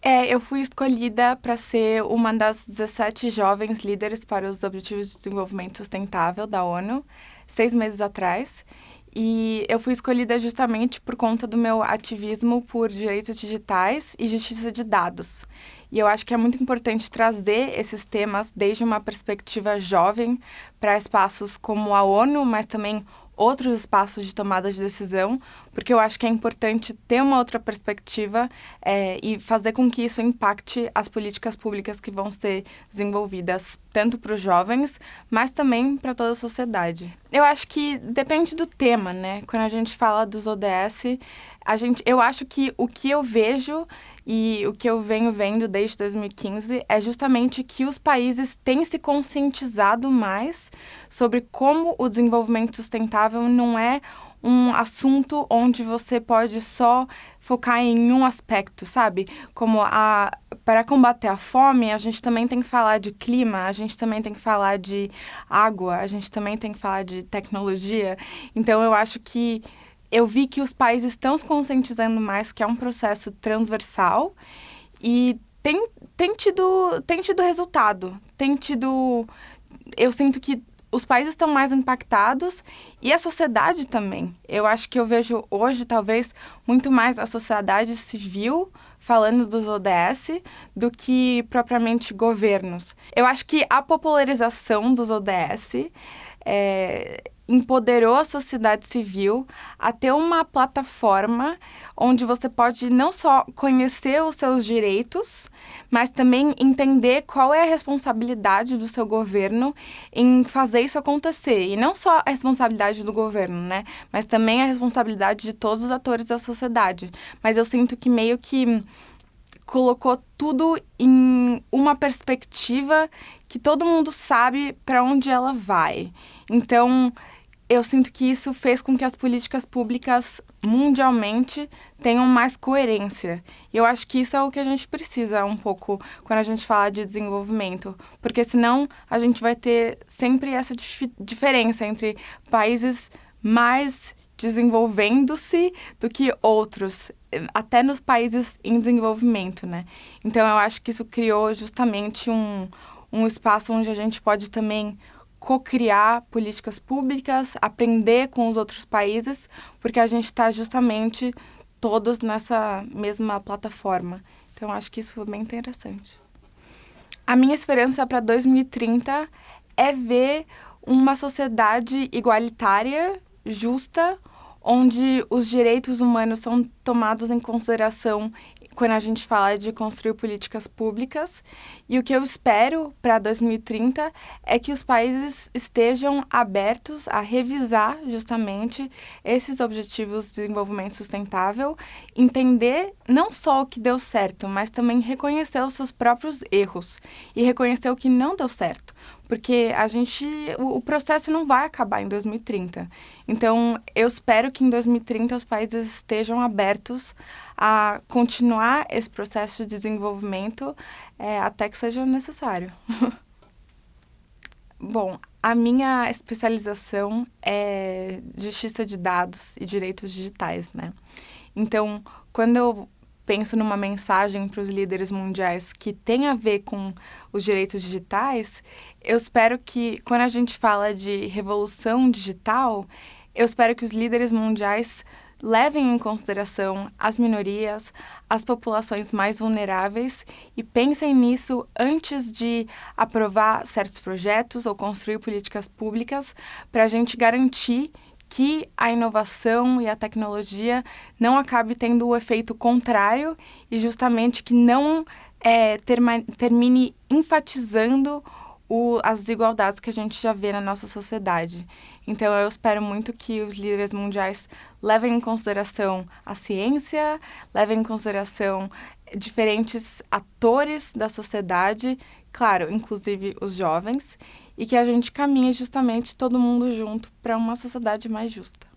Eu fui escolhida para ser uma das 17 jovens líderes para os Objetivos de Desenvolvimento Sustentável da ONU, 6 meses atrás. E eu fui escolhida justamente por conta do meu ativismo por direitos digitais e justiça de dados. E eu acho que é muito importante trazer esses temas desde uma perspectiva jovem para espaços como a ONU, mas também outros espaços de tomada de decisão, porque eu acho que é importante ter uma outra perspectiva e fazer com que isso impacte as políticas públicas que vão ser desenvolvidas tanto para os jovens, mas também para toda a sociedade. Eu acho que depende do tema, né? Quando a gente fala dos ODS, eu acho que o que eu vejo e o que eu venho vendo desde 2015 é justamente que os países têm se conscientizado mais sobre como o desenvolvimento sustentável não é um assunto onde você pode só focar em um aspecto, sabe? Para combater a fome, a gente também tem que falar de clima, a gente também tem que falar de água, a gente também tem que falar de tecnologia. Então, eu acho que eu vi que os países estão se conscientizando mais que é um processo transversal e tem tido resultado. Eu sinto que os países estão mais impactados e a sociedade também. Eu acho que eu vejo hoje, talvez, muito mais a sociedade civil falando dos ODS do que propriamente governos. Eu acho que a popularização dos ODS empoderou a sociedade civil a ter uma plataforma onde você pode não só conhecer os seus direitos, mas também entender qual é a responsabilidade do seu governo em fazer isso acontecer. E não só a responsabilidade do governo, né? Mas também a responsabilidade de todos os atores da sociedade. Mas eu sinto que meio que colocou tudo em uma perspectiva que todo mundo sabe para onde ela vai. Então, eu sinto que isso fez com que as políticas públicas mundialmente tenham mais coerência. E eu acho que isso é o que a gente precisa um pouco quando a gente fala de desenvolvimento, porque senão a gente vai ter sempre essa diferença entre países mais desenvolvendo-se do que outros, até nos países em desenvolvimento, né? Então, eu acho que isso criou justamente um espaço onde a gente pode também co-criar políticas públicas, aprender com os outros países, porque a gente está justamente todos nessa mesma plataforma. Então, acho que isso foi bem interessante. A minha esperança para 2030 é ver uma sociedade igualitária, justa, onde os direitos humanos são tomados em consideração quando a gente fala de construir políticas públicas. E o que eu espero para 2030 é que os países estejam abertos a revisar justamente esses objetivos de desenvolvimento sustentável, entender não só o que deu certo, mas também reconhecer os seus próprios erros e reconhecer o que não deu certo. Porque o processo não vai acabar em 2030. Então, eu espero que em 2030 os países estejam abertos a continuar esse processo de desenvolvimento até que seja necessário. Bom, a minha especialização é justiça de dados e direitos digitais, né? Então, quando eu penso numa mensagem para os líderes mundiais que tem a ver com os direitos digitais, eu espero que, quando a gente fala de revolução digital, eu espero que os líderes mundiais levem em consideração as minorias, as populações mais vulneráveis e pensem nisso antes de aprovar certos projetos ou construir políticas públicas para a gente garantir que a inovação e a tecnologia não acabe tendo o efeito contrário e justamente que não termine enfatizando as desigualdades que a gente já vê na nossa sociedade. Então, eu espero muito que os líderes mundiais levem em consideração a ciência, levem em consideração diferentes atores da sociedade, claro, inclusive os jovens, e que a gente caminhe justamente todo mundo junto para uma sociedade mais justa.